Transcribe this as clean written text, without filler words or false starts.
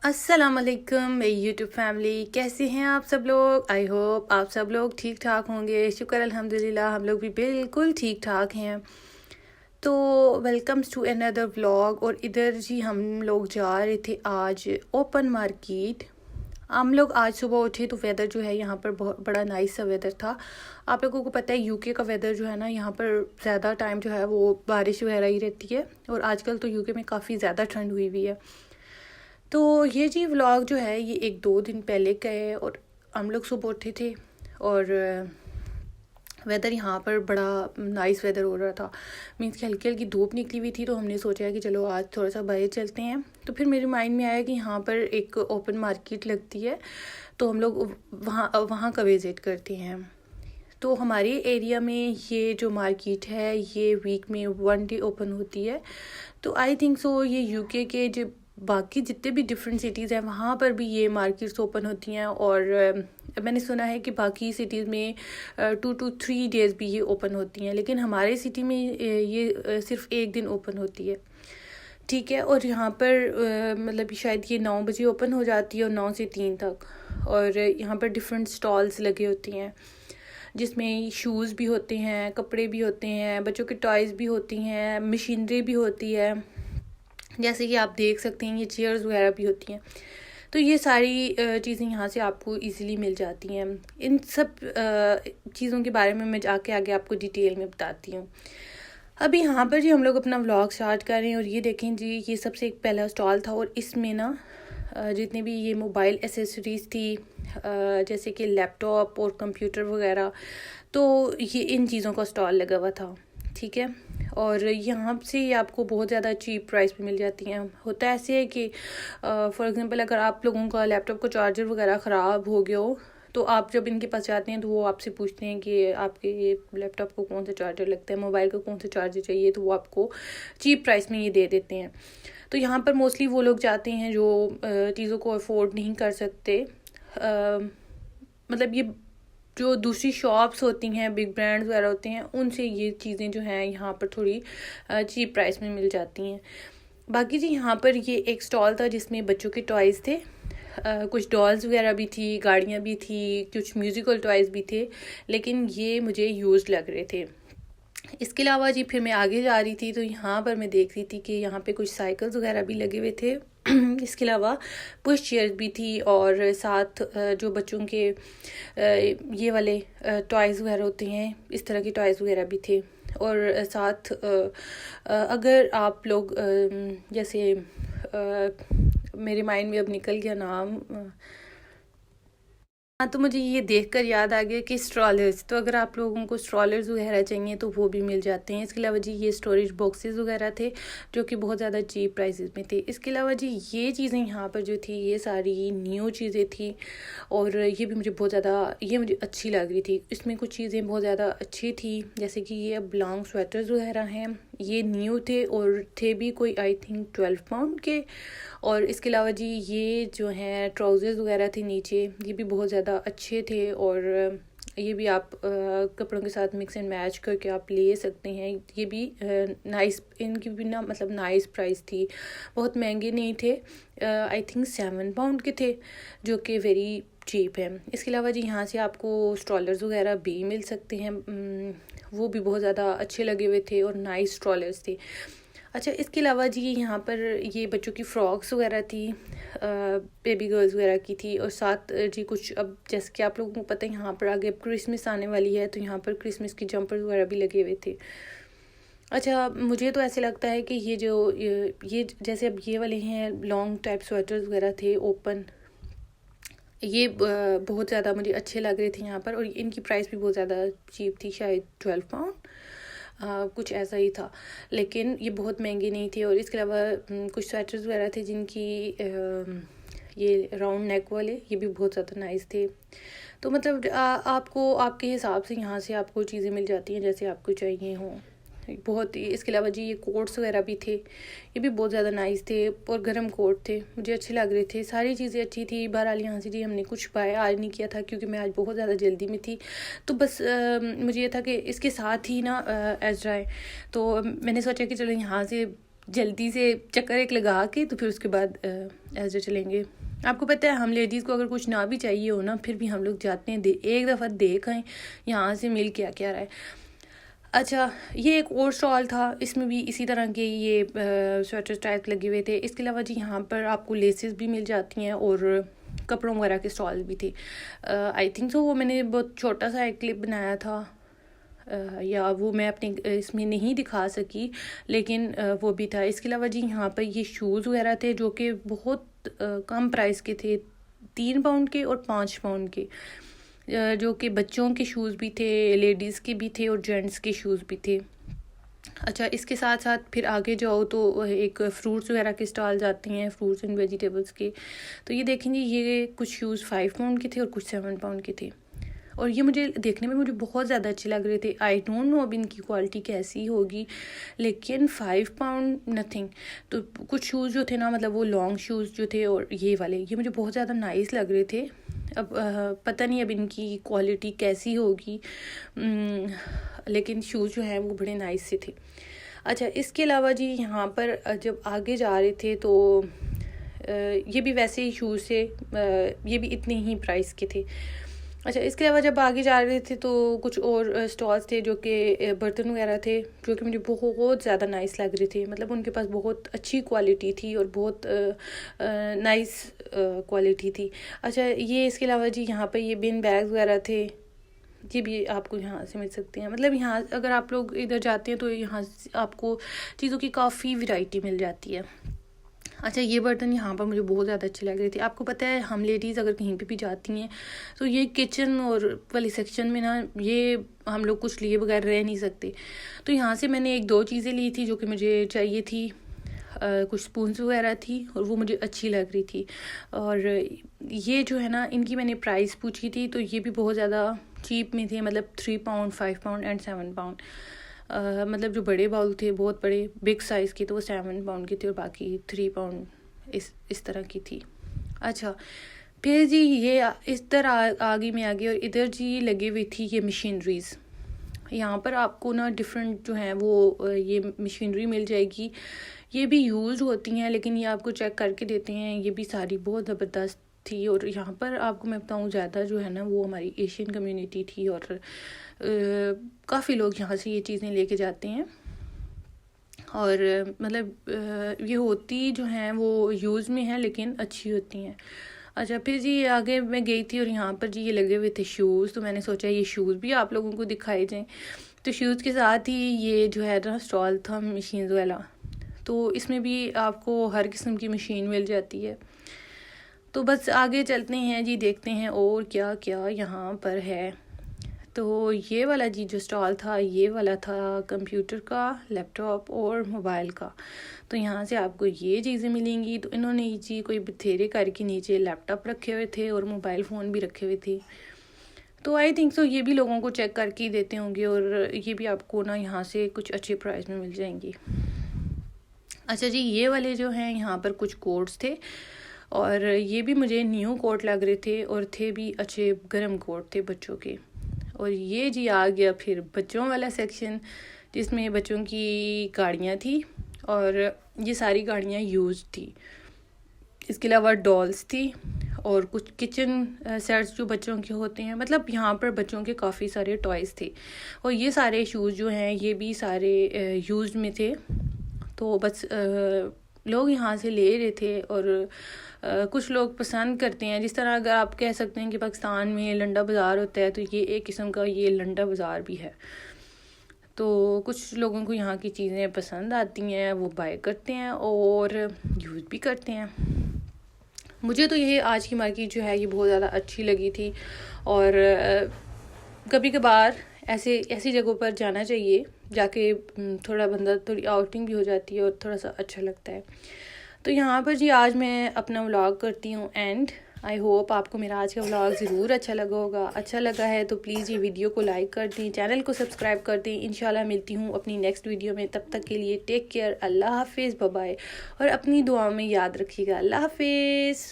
अस्सलाम वालेकुम मेरी यूट्यूब फैमिली, कैसे हैं आप सब लोग। आई होप आप सब लोग ठीक ठाक होंगे। शुक्र अल्हम्दुलिल्लाह हम लोग भी बिल्कुल ठीक ठाक हैं। तो वेलकम्स टू अनदर व्लॉग। और इधर जी हम लोग जा रहे थे आज ओपन मार्केट। हम लोग आज सुबह उठे तो वेदर जो है यहाँ पर बहुत बड़ा नाइस सा वेदर था। आप लोगों को पता है यूके का वेदर जो है ना, यहाँ पर ज़्यादा टाइम जो है वो बारिश वगैरह ही रहती है। और आजकल तो यूके में काफ़ी ज़्यादा ठंड हुई हुई है। तो ये जी व्लॉग जो है ये 1-2 दिन पहले का है। और हम लोग सुबह उठे थे और वेदर यहाँ पर बड़ा नाइस वेदर हो रहा था। मीन्स कि हल्की हल्की धूप निकली हुई थी, तो हमने सोचा कि चलो आज थोड़ा सा बाहर चलते हैं। तो फिर मेरे माइंड में आया कि यहाँ पर एक ओपन मार्केट लगती है, तो हम लोग वहाँ वहाँ का विज़िट करते हैं। तो हमारे एरिया में ये जो मार्केट है ये वीक में 1 डे ओपन होती है। तो आई थिंक सो ये यूके के जो बाकी जितने भी डिफरेंट सिटीज़ हैं वहाँ पर भी ये मार्केट्स ओपन होती हैं। और मैंने सुना है कि बाकी सिटीज़ में 2 to 3 डेज़ भी ये ओपन होती हैं, लेकिन हमारे सिटी में ये सिर्फ एक दिन ओपन होती है। ठीक है। और यहाँ पर मतलब शायद ये 9 बजे ओपन हो जाती है और 9 से 3 तक। और यहाँ पर डिफरेंट स्टॉल्स लगे होती हैं जिसमें शूज़ भी होते हैं, कपड़े भी होते हैं, बच्चों के टॉयज़ भी होती हैं, मशीनरी भी होती है। जैसे कि आप देख सकते हैं ये चेयर्स वगैरह भी होती हैं। तो ये सारी चीज़ें यहाँ से आपको इजीली मिल जाती हैं। इन सब चीज़ों के बारे में मैं जाके आगे आपको डिटेल में बताती हूँ। अभी यहाँ पर जी हम लोग अपना व्लॉग स्टार्ट कर रहे हैं। और ये देखें जी, ये सबसे एक पहला स्टॉल था और इसमें ना जितने भी ये मोबाइल एसेसरीज़ थी, जैसे कि लैपटॉप और कंप्यूटर वगैरह, तो ये इन चीज़ों का स्टॉल लगा हुआ था। ठीक है। और यहाँ से ये आपको बहुत ज़्यादा चीप प्राइस पे मिल जाती हैं। होता ऐसे है कि फॉर एग्जांपल अगर आप लोगों का लैपटॉप का चार्जर वगैरह ख़राब हो गया हो, तो आप जब इनके पास जाते हैं तो वो आपसे पूछते हैं कि आपके ये लैपटॉप को कौन सा चार्जर लगता है, मोबाइल का कौन सा चार्जर चाहिए, तो वो आपको चीप प्राइस में ये दे देते हैं। तो यहाँ पर मोस्टली वो लोग जाते हैं जो चीज़ों को अफोर्ड नहीं कर सकते। मतलब ये जो दूसरी शॉप्स होती हैं, बिग ब्रांड्स वगैरह होते हैं, उनसे ये चीज़ें जो हैं यहाँ पर थोड़ी चीप प्राइस में मिल जाती हैं। बाकी जी यहाँ पर ये एक स्टॉल था जिसमें बच्चों के टॉयज़ थे। कुछ डॉल्स वगैरह भी थी, गाड़ियाँ भी थी, कुछ म्यूज़िकल टॉयज़ भी थे, लेकिन ये मुझे यूज्ड लग रहे थे। इसके अलावा जी फिर मैं आगे जा रही थी तो यहाँ पर मैं देख रही थी कि यहाँ पे कुछ साइकिल्स वगैरह भी लगे हुए थे। इसके अलावा पुश चेयर्स भी थी और साथ जो बच्चों के ये वाले टॉयज़ वगैरह होते हैं, इस तरह के टॉयज़ वगैरह भी थे। और साथ अगर आप लोग जैसे मेरे माइंड में अब निकल गया नाम। हाँ, तो मुझे ये देखकर याद आ गया कि स्ट्रॉलर्स, तो अगर आप लोगों को स्ट्रॉलर्स वगैरह चाहिए तो वो भी मिल जाते हैं। इसके अलावा जी ये स्टोरेज बॉक्सेस वगैरह थे जो कि बहुत ज़्यादा चीप प्राइसेस में थे। इसके अलावा जी ये चीज़ें यहाँ पर जो थी ये सारी न्यू चीज़ें थी और ये भी मुझे बहुत ज़्यादा ये मुझे अच्छी लग रही थी। इसमें कुछ चीज़ें बहुत ज़्यादा अच्छी थी, जैसे कि ये अब लॉन्ग स्वेटर्स वगैरह हैं, ये न्यू थे और थे भी कोई आई थिंक 12 पाउंड के। और इसके अलावा जी ये जो हैं ट्राउज़र्स वगैरह थे नीचे, ये भी बहुत ज़्यादा अच्छे थे। और ये भी आप कपड़ों के साथ मिक्स एंड मैच करके आप ले सकते हैं। ये भी नाइस, इनकी भी ना मतलब नाइस प्राइस थी, बहुत महंगे नहीं थे। आई थिंक 7 पाउंड के थे, जो कि वेरी चीप है। इसके अलावा जी यहाँ से आपको स्ट्रॉलर्स वगैरह भी मिल सकते हैं, वो भी बहुत ज़्यादा अच्छे लगे हुए थे और नाइस स्ट्रॉलर्स थे। अच्छा, इसके अलावा जी यहाँ पर ये बच्चों की फ्रॉक्स वगैरह थी, बेबी गर्ल्स वगैरह की थी। और साथ जी कुछ, अब जैसे कि आप लोगों को पता है यहाँ पर आगे अब क्रिसमस आने वाली है, तो यहाँ पर क्रिसमस की जंपर्स वगैरह भी लगे हुए थे। अच्छा, मुझे तो ऐसे लगता है कि ये जो ये जैसे अब ये वाले हैं लॉन्ग टाइप स्वेटर्स वगैरह थे ओपन, ये बहुत ज़्यादा मुझे अच्छे लग रहे थे यहाँ पर। और इनकी प्राइस भी बहुत ज़्यादा चीप थी, शायद 12 पाउंड कुछ ऐसा ही था, लेकिन ये बहुत महंगे नहीं थे। और इसके अलावा कुछ स्वेटर्स वगैरह थे जिनकी ये राउंड नेक वाले, ये भी बहुत ज़्यादा नाइस थे। तो मतलब आपको आपके हिसाब से यहाँ से आपको चीज़ें मिल जाती हैं जैसे आपको चाहिए हों, बहुत ही। इसके अलावा जी ये कोट्स वगैरह भी थे, ये भी बहुत ज़्यादा नाइस थे और गर्म कोट थे, मुझे अच्छे लग रहे थे, सारी चीज़ें अच्छी थी। बहरहाल यहाँ से जी हमने कुछ बाय आज नहीं किया था क्योंकि मैं आज बहुत ज़्यादा जल्दी में थी। तो बस मुझे ये था कि इसके साथ ही ना एजरा है, तो मैंने सोचा कि चलो यहाँ से जल्दी से चक्कर एक लगा के तो फिर उसके बाद ऐसे चलेंगे। आपको पता है हम लेडीज़ को अगर कुछ ना भी चाहिए हो ना, फिर भी हम लोग जाते हैं एक दफ़ा देख आएँ यहाँ से मिल क्या क्या रहा है। अच्छा, ये एक और स्टॉल था, इसमें भी इसी तरह के ये स्वेटर टाइप लगे हुए थे। इसके अलावा जी यहाँ पर आपको लेसेस भी मिल जाती हैं और कपड़ों वगैरह के स्टॉल भी थे। आई थिंक सो वो मैंने बहुत छोटा सा एक क्लिप बनाया था, या वो मैं अपने इसमें नहीं दिखा सकी, लेकिन वो भी था। इसके अलावा जी यहाँ पर ये शूज़ वगैरह थे जो कि बहुत कम प्राइस के थे, 3 पाउंड के और 5 पाउंड के, जो कि बच्चों के शूज़ भी थे, लेडीज़ के भी थे और जेंट्स के शूज़ भी थे। अच्छा, इसके साथ साथ फिर आगे जाओ तो एक फ्रूट्स वगैरह के स्टॉल जाती हैं, फ्रूट्स एंड वेजिटेबल्स के। तो ये देखेंगे, ये कुछ शूज़ 5 पाउंड के थे और कुछ 7 पाउंड के थे, और ये मुझे देखने में मुझे बहुत ज़्यादा अच्छे लग रहे थे। आई डोंट नो अब इनकी क्वालिटी कैसी होगी, लेकिन 5 पाउंड नथिंग। तो कुछ शूज़ जो थे ना, मतलब वो लॉन्ग शूज़ जो थे और ये वाले, ये मुझे बहुत ज़्यादा नाइस लग रहे थे। अब पता नहीं अब इनकी क्वालिटी कैसी होगी, लेकिन शूज़ जो हैं वो बड़े नाइस से थे। अच्छा, इसके अलावा जी यहाँ पर जब आगे जा रहे थे तो ये भी वैसे ही शूज़ थे, ये भी इतने ही प्राइस के थे। अच्छा, इसके अलावा जब आगे जा रहे थे तो कुछ और स्टॉल्स थे जो कि बर्तन वगैरह थे, जो कि मुझे बहुत ज़्यादा नाइस लग रहे थे। मतलब उनके पास बहुत अच्छी क्वालिटी थी और बहुत नाइस क्वालिटी थी। अच्छा, ये इसके अलावा जी यहाँ पे ये बिन बैग्स वगैरह थे, ये भी आपको यहाँ से मिल सकते हैं। मतलब यहाँ अगर आप लोग इधर जाते हैं तो यहाँ आपको चीज़ों की काफ़ी वैरायटी मिल जाती है। अच्छा, ये बर्तन यहाँ पर मुझे बहुत ज़्यादा अच्छे लग रहे थे। आपको पता है हम लेडीज़ अगर कहीं पे भी जाती हैं तो ये किचन और वाली सेक्शन में ना, ये हम लोग कुछ लिए बगैर रह नहीं सकते। तो यहाँ से मैंने 1-2 चीज़ें ली थी जो कि मुझे चाहिए थी। कुछ स्पून्स वगैरह थी और वो मुझे अच्छी लग रही थी। और ये जो है ना, इनकी मैंने प्राइस पूछी थी तो ये भी बहुत ज़्यादा चीप में थे। मतलब 3 पाउंड, 5 पाउंड एंड 7 पाउंड। मतलब जो बड़े बाउल थे बहुत बड़े बिग साइज़ के, तो वो 7 पाउंड की थी और बाकी 3 पाउंड इस तरह की थी। अच्छा, फिर जी ये इस तरह आगे में आगे, और इधर जी लगी हुई थी ये मशीनरीज़। यहाँ पर आपको ना डिफरेंट जो हैं वो ये मशीनरी मिल जाएगी। ये भी यूज़ होती हैं लेकिन ये आपको चेक करके देते हैं। ये भी सारी बहुत ज़बरदस्त थी। और यहाँ पर आपको मैं बताऊँ, ज़्यादा जो है ना वो हमारी एशियन कम्युनिटी थी और काफ़ी लोग यहाँ से ये चीज़ें लेके जाते हैं। और मतलब ये होती जो हैं वो यूज़ में है लेकिन अच्छी होती हैं। अच्छा, फिर जी आगे मैं गई थी और यहाँ पर जी ये लगे हुए थे शूज़, तो मैंने सोचा ये शूज़ भी आप लोगों को दिखाए जाएँ। तो शूज़ के साथ ही ये जो है ना स्टॉल था मशीन वाला, तो इसमें भी आपको हर किस्म की मशीन मिल जाती है। तो बस आगे चलते हैं जी, देखते हैं और क्या क्या यहाँ पर है। तो ये वाला जी जो स्टॉल था, ये वाला था कंप्यूटर का, लैपटॉप और मोबाइल का। तो यहाँ से आपको ये चीज़ें मिलेंगी। तो इन्होंने जी कोई बथेरे करके नीचे लैपटॉप रखे हुए थे और मोबाइल फ़ोन भी रखे हुए थे। तो आई थिंक सो ये भी लोगों को चेक करके ही देते होंगे और ये भी आपको ना यहाँ से कुछ अच्छे प्राइस में मिल जाएंगी। अच्छा जी, ये वाले जो हैं यहाँ पर कुछ कोट्स थे और ये भी मुझे न्यू कोट लग रहे थे और थे भी अच्छे गर्म कोट थे बच्चों के। और ये जी आ गया फिर बच्चों वाला सेक्शन, जिसमें बच्चों की गाड़ियाँ थी और ये सारी गाड़ियाँ यूज्ड थी। इसके अलावा डॉल्स थी और कुछ किचन सेट्स जो बच्चों के होते हैं। मतलब यहाँ पर बच्चों के काफ़ी सारे टॉयज़ थे। और ये सारे शूज़ जो हैं ये भी सारे यूज्ड में थे। तो बस लोग यहाँ से ले रहे थे और कुछ लोग पसंद करते हैं। जिस तरह अगर आप कह सकते हैं कि पाकिस्तान में लंडा बाज़ार होता है, तो ये एक किस्म का ये लंडा बाज़ार भी है। तो कुछ लोगों को यहाँ की चीज़ें पसंद आती हैं, वो बाय करते हैं और यूज़ भी करते हैं। मुझे तो ये आज की मार्केट जो है ये बहुत ज़्यादा अच्छी लगी थी। और कभी कभार ऐसी जगहों पर जाना चाहिए, जाके थोड़ा बंदा थोड़ी आउटिंग भी हो जाती है और थोड़ा सा अच्छा लगता है। तो यहाँ पर जी आज मैं अपना व्लॉग करती हूँ एंड आई होप आपको मेरा आज का व्लॉग ज़रूर अच्छा लगा होगा। अच्छा लगा है तो प्लीज़ ये वीडियो को लाइक कर दें, चैनल को सब्सक्राइब कर दें। इंशाल्लाह मिलती हूँ अपनी नेक्स्ट वीडियो में। तब तक के लिए टेक केयर, अल्लाह हाफिज़, बाय बाय। और अपनी दुआओं में याद रखिएगा। अल्लाह हाफिज़।